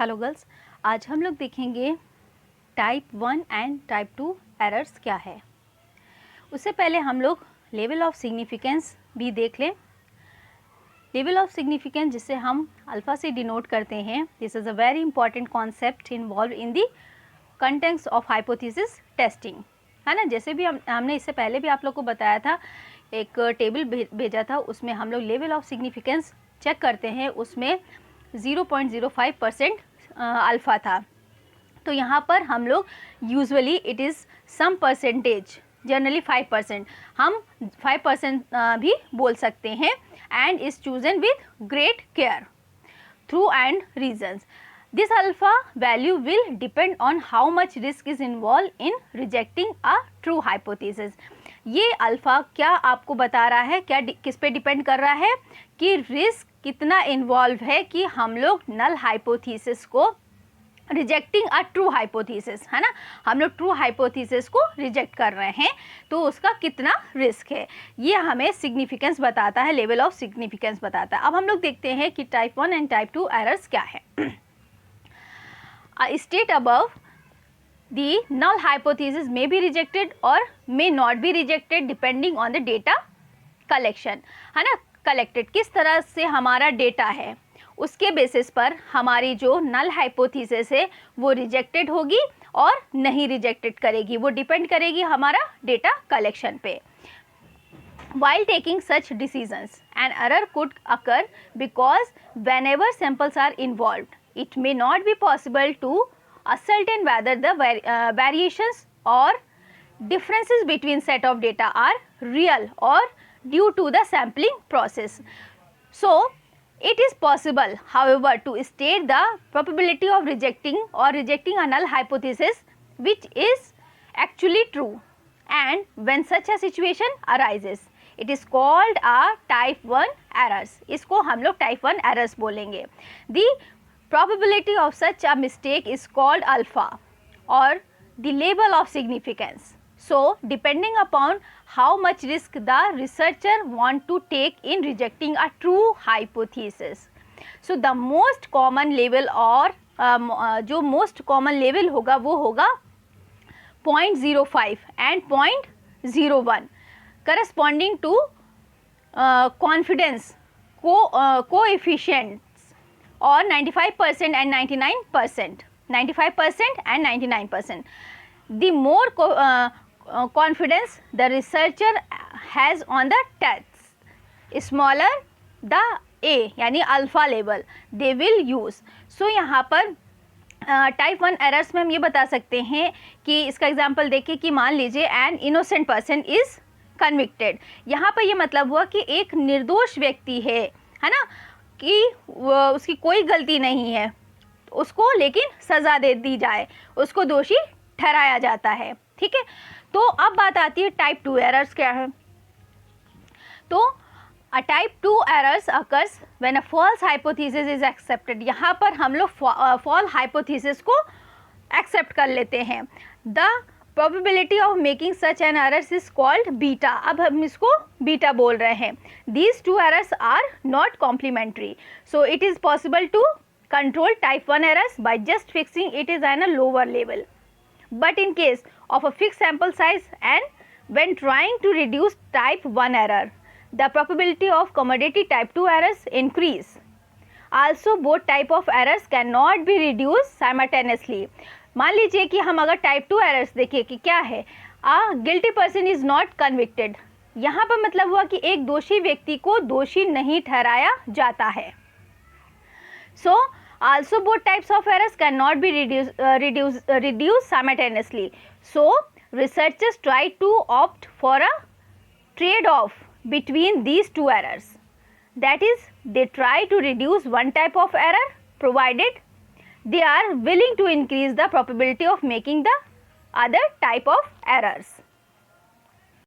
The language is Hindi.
हेलो गर्ल्स, आज हम लोग देखेंगे टाइप 1 एंड टाइप 2 एरर्स क्या है। उससे पहले हम लोग लेवल ऑफ सिग्निफिकेंस भी देख लें। लेवल ऑफ सिग्निफिकेंस जिसे हम अल्फ़ा से डिनोट करते हैं, this is a very important concept involve in the context of hypothesis testing, है ना। जैसे भी हमने इससे पहले भी आप लोग को बताया था, एक टेबल भेजा था, उसमें हम लोग लेवल ऑफ सिग्निफिकेंस चेक करते हैं, उसमें 0.05% अल्फ़ा था। तो यहाँ पर हम लोग usually it is some percentage, generally 5%, हम 5% भी बोल सकते हैं, and is chosen with great care through and reasons. This alpha value will depend on how much risk is involve in rejecting a true hypothesis. ये अल्फ़ा क्या आपको बता रहा है, क्या किस पे डिपेंड कर रहा है कि रिस्क कितना इन्वॉल्व है कि हम लोग नल हाइपोथेसिस को रिजेक्टिंग अ ट्रू हाइपोथेसिस, है ना, हम लोग ट्रू हाइपोथेसिस को रिजेक्ट कर रहे हैं, तो उसका कितना रिस्क है, ये हमें सिग्निफिकेंस बताता है, लेवल ऑफ सिग्निफिकेंस बताता है। अब हम लोग देखते हैं कि टाइप 1 एंड टाइप 2 एरर्स क्या है। State above the null hypothesis may be rejected or may not be rejected depending on the data collection, है ना। कलेक्टेड किस तरह से हमारा डेटा है, उसके बेसिस पर हमारी जो नल हाइपोथेसिस है वो रिजेक्टेड होगी और नहीं रिजेक्टेड करेगी, वो डिपेंड करेगी हमारा डेटा कलेक्शन पे। While taking such decisions, an error could occur because whenever samples are involved, it may not be possible to ascertain whether the variations or differences between set of data are real or due to the sampling process. So, it is possible, however, to state the probability of rejecting a null hypothesis which is actually true, and when such a situation arises, it is called a type 1 errors. इसको हम लोग type 1 errors बोलेंगे। The probability of such a mistake is called alpha or the level of significance. So, depending upon how much risk the researcher want to take in rejecting a true hypothesis. So, the most common level और जो most common level होगा वो होगा 0.05 and 0.01 corresponding to confidence coefficients or 95% and 99%, 95% and 99%. The more confidence the researcher has on the tests, smaller the A यानी alpha level they will use. So यहाँ पर टाइप 1 एरर्स में हम ये बता सकते हैं कि इसका एग्जांपल देखिए कि मान लीजिए an innocent person is convicted. यहाँ पर ये मतलब हुआ कि एक निर्दोष व्यक्ति है ना, कि उसकी कोई गलती नहीं है, उसको लेकिन सज़ा दे दी जाए, उसको दोषी ठहराया जाता है, ठीक है। तो अब बात आती है टाइप 2 एरर्स क्या है। तो A type 2 errors occurs when a false hypothesis is accepted. यहाँ पर हम लोग false hypothesis को accept कर लेते हैं। The probability of making such an error is called beta. अब हम इसको beta बोल रहे हैं। These two errors are not complementary. So it is possible to control type 1 errors by just fixing it is at a lower level. But in case of a fixed sample size and when trying to reduce type 1 error, the probability of commodity type 2 errors increase. Also, both type of errors cannot be reduced simultaneously. मान लीजिए कि हम अगर टाइप 2 एरर्स देखिए कि क्या है, guilty person is not convicted, यहाँ पर मतलब हुआ कि एक दोषी व्यक्ति को दोषी नहीं ठहराया जाता है। सो also both types of errors cannot be reduced simultaneously. So researchers try to opt for a trade-off between these two errors. That is, they try to reduce one type of error provided they are willing to increase the probability of making the other type of errors.